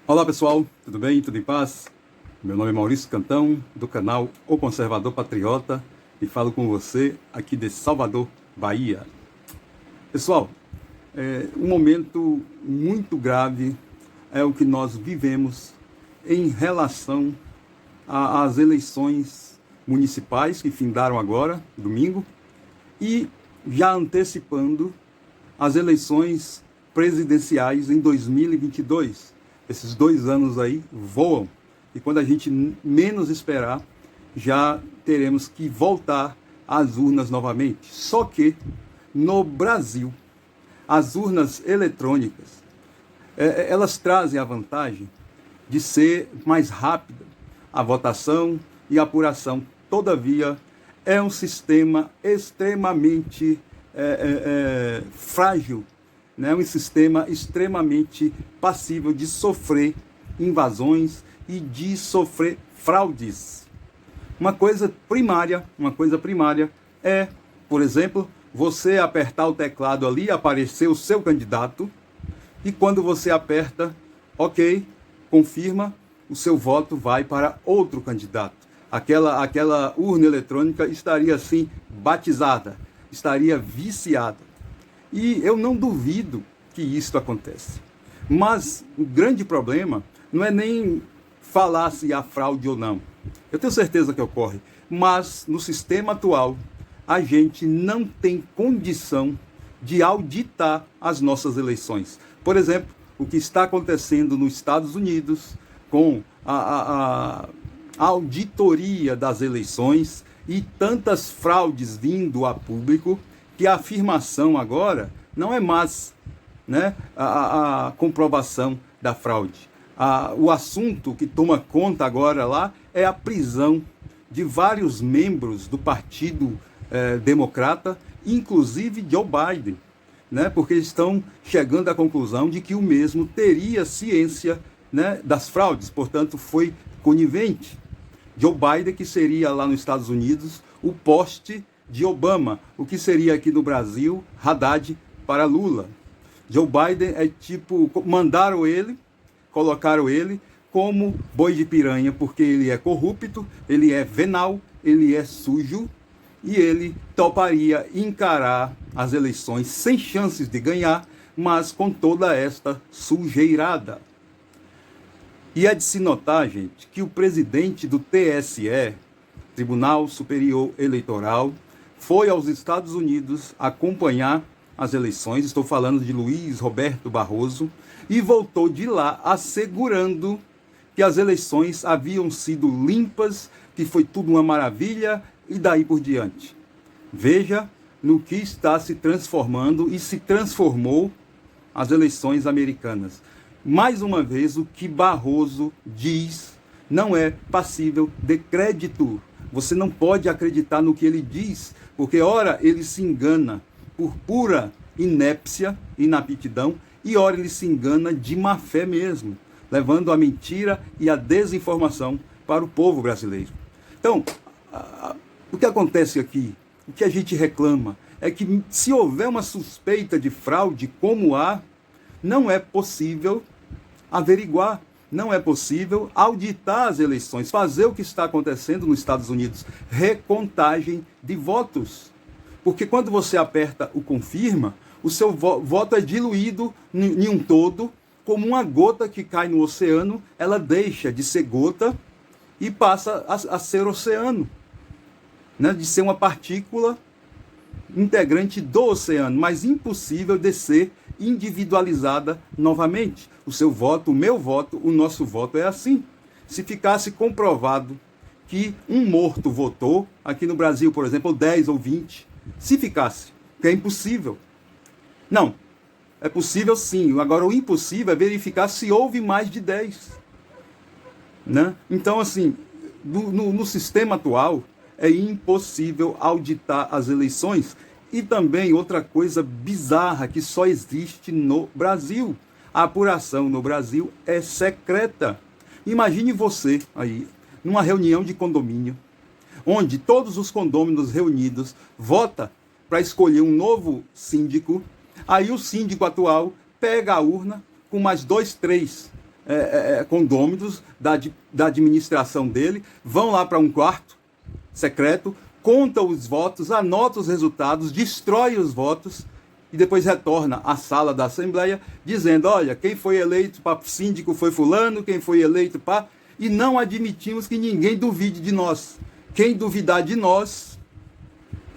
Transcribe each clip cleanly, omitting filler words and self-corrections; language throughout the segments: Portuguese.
Olá pessoal, tudo bem? Tudo em paz? Meu nome é Maurício Cantão, do canal O Conservador Patriota, e falo com você aqui de Salvador, Bahia. Pessoal, um momento muito grave é o que nós vivemos em relação às eleições municipais que findaram agora, domingo, e já antecipando as eleições presidenciais em 2022. Esses 2 anos aí voam, e quando a gente menos esperar, já teremos que voltar às urnas novamente. Só que, no Brasil, as urnas eletrônicas, elas trazem a vantagem de ser mais rápida a votação e a apuração. Todavia, é um sistema extremamente frágil, né? Um sistema extremamente passível de sofrer invasões e de sofrer fraudes. Uma coisa primária é, por exemplo, você apertar o teclado ali, aparecer o seu candidato, e quando você aperta, ok, confirma, o seu voto vai para outro candidato. Aquela urna eletrônica estaria assim batizada, estaria viciada. E eu não duvido que isso aconteça. Mas o grande problema não é nem falar se há fraude ou não. Eu tenho certeza que ocorre. Mas no sistema atual, a gente não tem condição de auditar as nossas eleições. Por exemplo, o que está acontecendo nos Estados Unidos com a auditoria das eleições e tantas fraudes vindo a público, que a afirmação agora não é mais, né, a comprovação da fraude. O assunto que toma conta agora lá é a prisão de vários membros do Partido Democrata, inclusive Joe Biden, né, porque estão chegando à conclusão de que o mesmo teria ciência, né, das fraudes, portanto foi conivente. Joe Biden, que seria lá nos Estados Unidos o poste de Obama, o que seria aqui no Brasil Haddad para Lula. Joe Biden é tipo, colocaram ele como boi de piranha, porque ele é corrupto, ele é venal, ele é sujo, e ele toparia encarar as eleições sem chances de ganhar, mas com toda esta sujeirada. E é de se notar, gente, que o presidente do TSE, Tribunal Superior Eleitoral, foi aos Estados Unidos acompanhar as eleições, estou falando de Luiz Roberto Barroso, e voltou de lá assegurando que as eleições haviam sido limpas, que foi tudo uma maravilha, e daí por diante. Veja no que está se transformando e se transformou as eleições americanas. Mais uma vez, o que Barroso diz não é passível de crédito. Você não pode acreditar no que ele diz, porque ora ele se engana por pura inépcia, inaptidão, e ora ele se engana de má fé mesmo, levando a mentira e a desinformação para o povo brasileiro. Então, o que acontece aqui, o que a gente reclama, é que se houver uma suspeita de fraude como há, não é possível averiguar, não é possível auditar as eleições, fazer o que está acontecendo nos Estados Unidos, recontagem de votos. Porque quando você aperta o confirma, o seu voto é diluído em um todo, como uma gota que cai no oceano, ela deixa de ser gota e passa a ser oceano, né? De ser uma partícula integrante do oceano, mas impossível de ser individualizada novamente. O seu voto, o meu voto, o nosso voto é assim. Se ficasse comprovado que um morto votou, aqui no Brasil, por exemplo, 10 ou 20, se ficasse, que é impossível. Não, é possível sim. Agora, o impossível é verificar se houve mais de 10. Né? Então, assim, no sistema atual, é impossível auditar as eleições. E também outra coisa bizarra que só existe no Brasil. A apuração no Brasil é secreta. Imagine você aí, numa reunião de condomínio, onde todos os condôminos reunidos votam para escolher um novo síndico. Aí o síndico atual pega a urna com mais 2, 3 condôminos da administração dele, vão lá para um quarto secreto, contam os votos, anota os resultados, destrói os votos e depois retorna à sala da Assembleia dizendo, olha, quem foi eleito para síndico foi fulano, quem foi eleito para... E não admitimos que ninguém duvide de nós. Quem duvidar de nós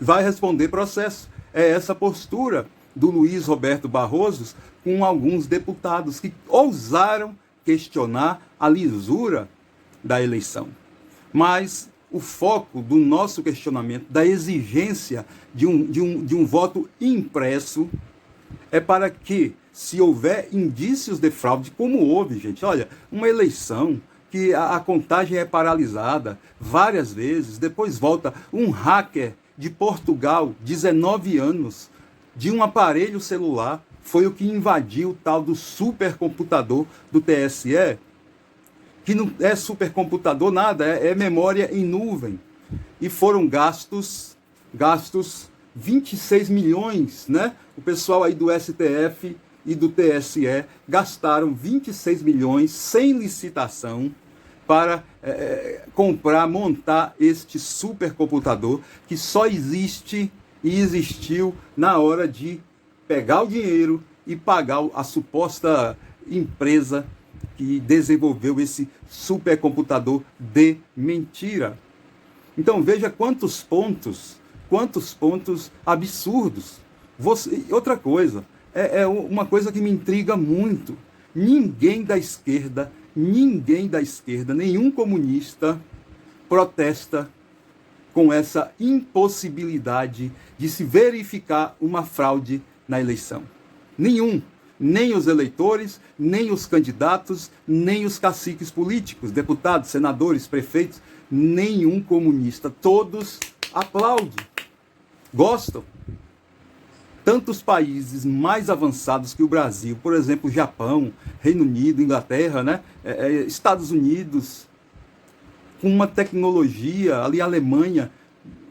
vai responder processo. É essa postura do Luiz Roberto Barroso com alguns deputados que ousaram questionar a lisura da eleição. Mas o foco do nosso questionamento, da exigência de um voto impresso, é para que, se houver indícios de fraude, como houve, gente, olha, uma eleição que a contagem é paralisada várias vezes, depois volta um hacker de Portugal, 19 anos, de um aparelho celular, foi o que invadiu o tal do supercomputador do TSE, que não é supercomputador nada, é memória em nuvem. E foram gastos 26 milhões, né? O pessoal aí do STF e do TSE gastaram 26 milhões sem licitação para comprar, montar este supercomputador que só existe e existiu na hora de pegar o dinheiro e pagar a suposta empresa que desenvolveu esse supercomputador de mentira. Então veja quantos pontos absurdos. Outra coisa, uma coisa que me intriga muito. Ninguém da esquerda, nenhum comunista protesta com essa impossibilidade de se verificar uma fraude na eleição. Nenhum. Nem os eleitores, nem os candidatos, nem os caciques políticos, deputados, senadores, prefeitos, nenhum comunista. Todos aplaudem, gostam. Tantos países mais avançados que o Brasil, por exemplo, Japão, Reino Unido, Inglaterra, né? Estados Unidos, com uma tecnologia, ali a Alemanha,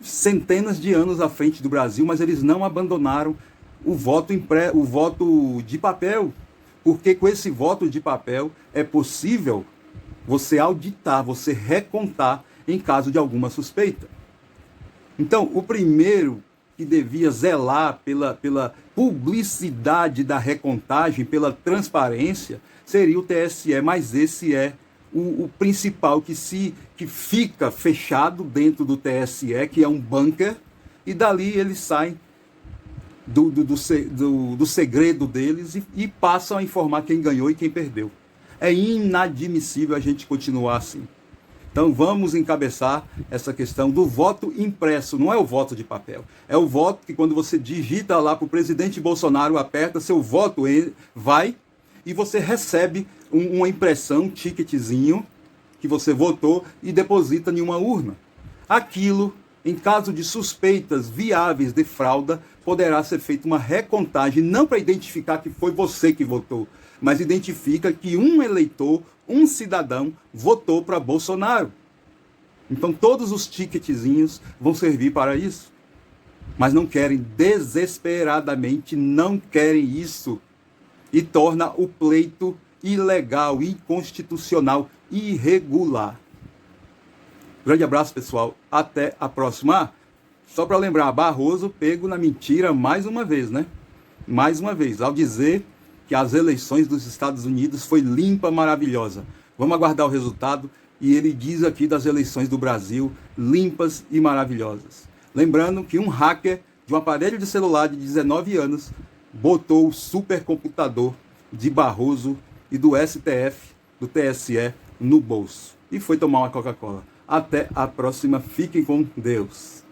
centenas de anos à frente do Brasil, mas eles não abandonaram o voto de papel, porque com esse voto de papel é possível você auditar, você recontar em caso de alguma suspeita. Então, o primeiro que devia zelar pela publicidade da recontagem, pela transparência, seria o TSE, mas esse é o principal que fica fechado dentro do TSE, que é um bunker, e dali eles saem do segredo deles e passam a informar quem ganhou e quem perdeu. É inadmissível a gente continuar assim. Então vamos encabeçar essa questão do voto impresso. Não é o voto de papel. É o voto que quando você digita lá para o presidente Bolsonaro, aperta, seu voto vai e você recebe uma impressão, um ticketzinho que você votou e deposita em uma urna. Aquilo, em caso de suspeitas viáveis de fraude, poderá ser feita uma recontagem, não para identificar que foi você que votou, mas identifica que um eleitor, um cidadão, votou para Bolsonaro. Então todos os ticketzinhos vão servir para isso. Mas não querem, desesperadamente não querem isso. E torna o pleito ilegal, inconstitucional, irregular. Grande abraço, pessoal. Até a próxima. Só para lembrar, Barroso pego na mentira mais uma vez, né? Mais uma vez, ao dizer que as eleições dos Estados Unidos foi limpa, maravilhosa. Vamos aguardar o resultado. E ele diz aqui das eleições do Brasil, limpas e maravilhosas. Lembrando que um hacker de um aparelho de celular de 19 anos botou o supercomputador de Barroso e do STF, do TSE, no bolso. E foi tomar uma Coca-Cola. Até a próxima. Fiquem com Deus.